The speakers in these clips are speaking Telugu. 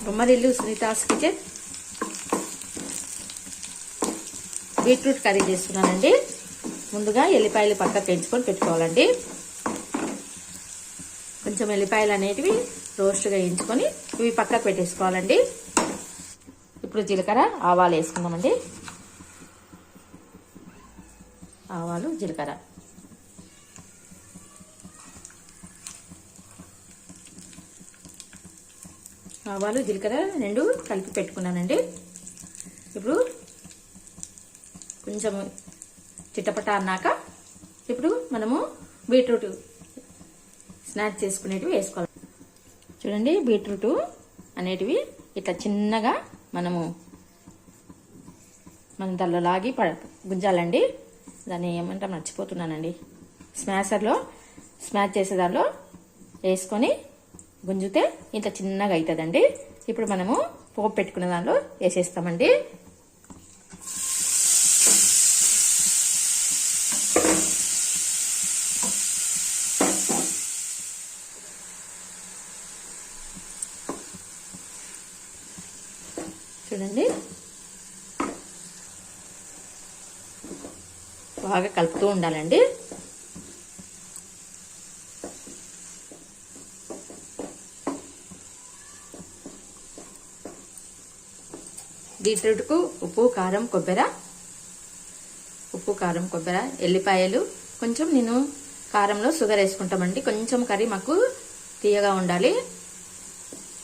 Bommarillu Sunita's kitchen beetroot curry చేస్తున్నానండి. ముందుగా ఎల్లిపాయలు పక్కకు ఎంచుకొని పెట్టుకోవాలండి. కొంచెం ఎల్లిపాయలు అనేటివి రోస్ట్గా వేయించుకొని ఇవి పక్కకు పెట్టేసుకోవాలండి. ఇప్పుడు జీలకర్ర ఆవాలు వేసుకుందామండి. ఆవాలు జీలకర్ర ఆవాలు జీలకర్ర రెండు కలిపి పెట్టుకున్నానండి. ఇప్పుడు కొంచెం చిట్టపట అన్నాక ఇప్పుడు మనము బీట్రూట్ స్నాక్స్ చేసుకునేటివి వేసుకోవాలి. చూడండి, బీట్రూట్ అనేటివి ఇట్లా చిన్నగా మన దానిలో లాగి గుంజాలండి. దాన్ని ఏమంటే మర్చిపోతున్నానండి. స్మాష్ చేసే దానిలో వేసుకొని గుంజితే ఇంత చిన్నగా అవుతుందండి. ఇప్పుడు మనము పోపు పెట్టుకున్న దానిలో వేసేస్తామండి. చూడండి, బాగా కలుపుతూ ఉండాలండి. బీట్రూట్కు ఉప్పు కారం కొబ్బరి ఎల్లిపాయలు కొంచెం నేను కారంలో షుగర్ వేసుకుంటామండి. కొంచెం కర్రీ మాకు తీయగా ఉండాలి.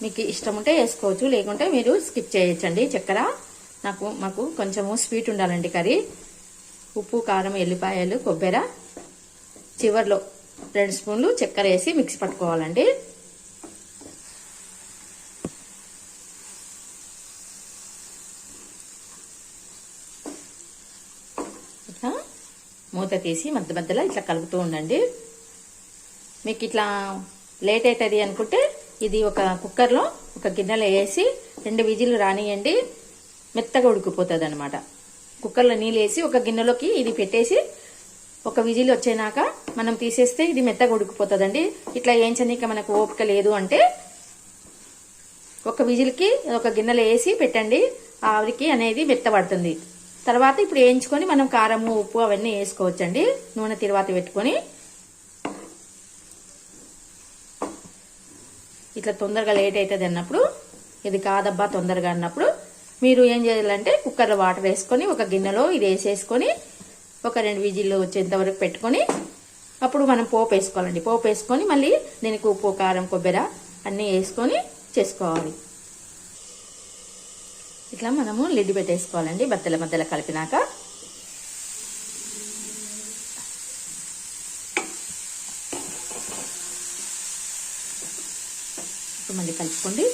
మీకు ఇష్టం ఉంటే వేసుకోవచ్చు, లేకుంటే మీరు స్కిప్ చేయొచ్చండి. చక్కెర మాకు కొంచెము స్వీట్ ఉండాలండి కర్రీ. ఉప్పు కారం ఎల్లిపాయలు కొబ్బరి చివర్లో 2 స్పూన్లు చక్కెర వేసి మిక్సీ పట్టుకోవాలండి. ఇట్లా మూత తీసి మధ్యలో ఇట్లా కలుపుతూ ఉండండి. మీకు ఇట్లా లేట్ అవుతుంది అనుకుంటే ఇది ఒక కుక్కర్లో ఒక గిన్నెలో వేసి 2 విజిల్ రానియండి. మెత్తగా ఉడికిపోతుంది అనమాట. కుక్కర్లో నీళ్ళు వేసి ఒక గిన్నెలోకి ఇది పెట్టేసి ఒక విజిల్ వచ్చేనాక మనం తీసేస్తే ఇది మెత్తగా ఉడికిపోతుందండి. ఇట్లా వేయించనీక మనకు ఓపిక లేదు అంటే ఒక విజిల్కి ఒక గిన్నెలో వేసి పెట్టండి. ఆవిరికి అనేది మెత్తబడుతుంది. తర్వాత ఇప్పుడు వేయించుకొని మనం కారము ఉప్పు అవన్నీ వేసుకోవచ్చండి. నూనె తిరువాత పెట్టుకొని ఇట్లా తొందరగా లేట్ అవుతుంది అన్నప్పుడు, ఇది కాదబ్బా తొందరగా అన్నప్పుడు మీరు ఏం చేయాలంటే కుక్కర్లో వాటర్ వేసుకొని ఒక గిన్నెలో ఇది వేసేసుకొని ఒక 2 విజిల్లు వచ్చేంత వరకు పెట్టుకొని అప్పుడు మనం పోపు వేసుకోవాలండి. పోపు వేసుకొని మళ్ళీ దీనికి ఉప్పు కారం కొబ్బరి అన్నీ వేసుకొని చేసుకోవాలి. ఇట్లా మనము లిడ్ పెట్టేసుకోవాలండి. మధ్యలో కలిపినాక మళ్ళీ కలుపుకోండి.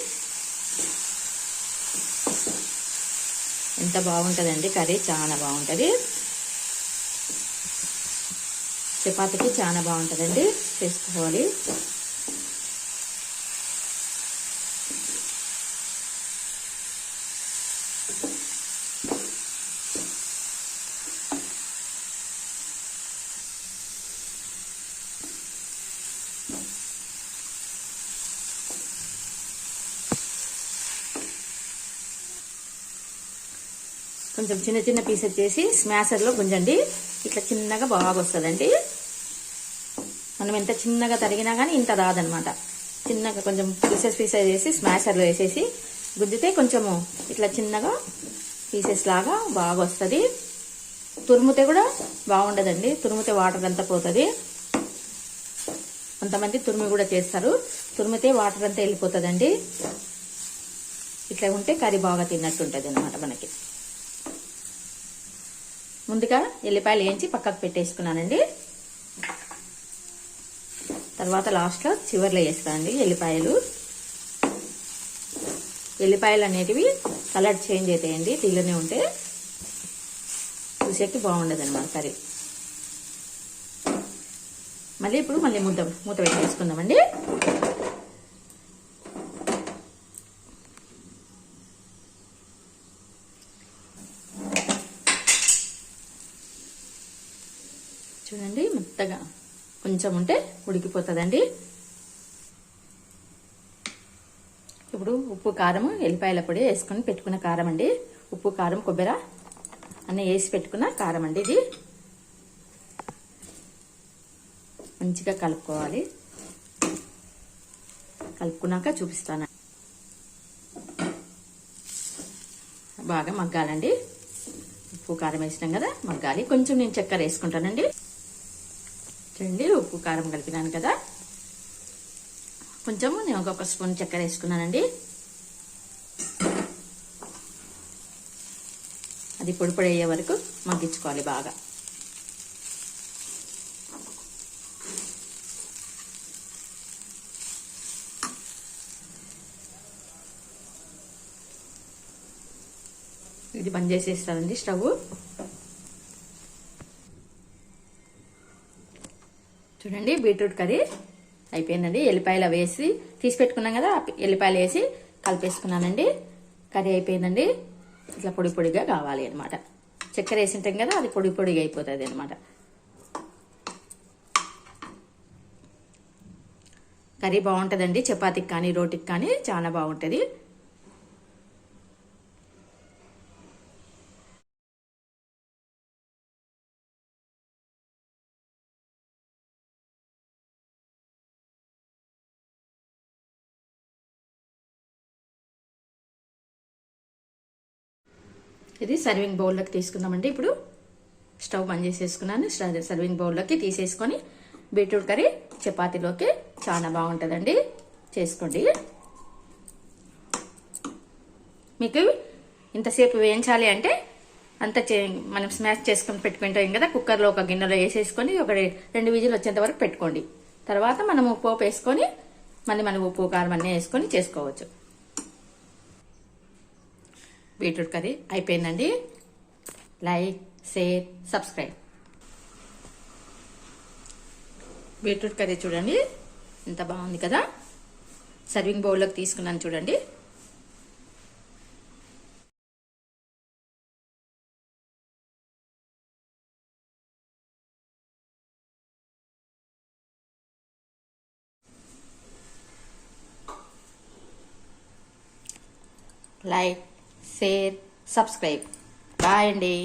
ఎంత బాగుంటుందండి కర్రీ, చాలా బాగుంటుంది. చపాతీకి చాలా బాగుంటుందండి, చేసుకోవాలి. కొంచెం చిన్న పీసెస్ చేసి స్మాషర్లో గుంజండి. ఇట్లా చిన్నగా బాగా వస్తుందండి. మనం ఎంత చిన్నగా తరిగినా కానీ ఇంత రాదనమాట. చిన్నగా కొంచెం పీసెస్ చేసి స్మాషర్లో వేసేసి గుంజితే కొంచెము ఇట్లా చిన్నగా పీసెస్ లాగా బాగా వస్తుంది. తురుముతే కూడా బాగుండదండి. తురుముతే వాటర్ అంతా పోతుంది. కొంతమంది తురుము కూడా చేస్తారు. తురుముతే వాటర్ అంతా వెళ్ళిపోతుందండి. ఇట్లా ఉంటే కర్రీ బాగా తిన్నట్టుంటుంది అనమాట మనకి. ముందుగా ఎల్లిపాయలు వేయించి పక్కకు పెట్టేసుకున్నానండి. తర్వాత లాస్ట్లో చివర్లో వేస్తానండి ఎల్లిపాయలు అనేటివి కలర్ చేంజ్ అవుతాయండి. తీగనే ఉంటే చూసేకి బాగుండదు అనమాట కర్రీ. మళ్ళీ ఇప్పుడు మూత పెట్టేసుకుందామండి. చూడండి, మెత్తగా కొంచెం ఉంటే ఉడికిపోతుందండి. ఇప్పుడు ఉప్పు కారం ఎల్లిపాయల పొడి వేసుకొని పెట్టుకున్న కారం అండి. ఉప్పు కారం కొబ్బరి అన్నీ వేసి పెట్టుకున్న కారం అండి. ఇది మంచిగా కలుపుకోవాలి. కలుపుకున్నాక చూపిస్తాను. బాగా మగ్గాలండి. ఉప్పు కారం వేసినాం కదా, మగ్గాలి. కొంచెం నేను చక్కెర వేసుకుంటానండి. చూడండి, ఉప్పు కారం కలిపినాను కదా, కొంచెం నేను ఒక స్పూన్ చక్కెర వేసుకున్నానండి. అది పొడి పొడి అయ్యే వరకు మగ్గించుకోవాలి బాగా. ఇది బంద్ చేసేస్తానండి స్టవ్. చూడండి, బీట్రూట్ కర్రీ అయిపోయిందండి. ఎల్లిపాయలు వేసి తీసి పెట్టుకున్నాం కదా, ఎల్లిపాయలు వేసి కలిపేసుకున్నానండి. కర్రీ అయిపోయిందండి. ఇట్లా పొడి పొడిగా కావాలి అనమాట. చక్కెర వేసి ఉంటాం కదా, అది పొడి పొడిగా అయిపోతుంది అనమాట. కర్రీ బాగుంటుందండి. చపాతీకి కానీ రోటీకి కానీ చాలా బాగుంటుంది. ఇది సర్వింగ్ బౌల్లోకి తీసుకుందామండి. ఇప్పుడు స్టవ్ బంద్ చేసేసుకున్నాను. సర్వింగ్ బౌల్లోకి తీసేసుకొని బీట్రూట్ కర్రీ చపాతీలోకి చాలా బాగుంటుందండి. చేసుకోండి. మీకు ఇంతసేపు వేయించాలి అంటే అంత మనం స్మాష్ చేసుకొని పెట్టుకుంటాం కదా, కుక్కర్లో ఒక గిన్నెలో వేసేసుకొని ఒక 2 విజిల్ వచ్చేంత వరకు పెట్టుకోండి. తర్వాత మనము పోపు వేసుకొని మళ్ళీ మనం ఉప్పు కారం అన్నీ వేసుకొని చేసుకోవచ్చు. బీట్రూట్ కర్రీ అయిపోయిందండి. Like, share, subscribe. Beetroot curry చూడండి ఎంత బాగుంది కదా. సర్వింగ్ బౌల్లోకి తీసుకున్నాను చూడండి. Like, share, subscribe. బాయ్ అండి.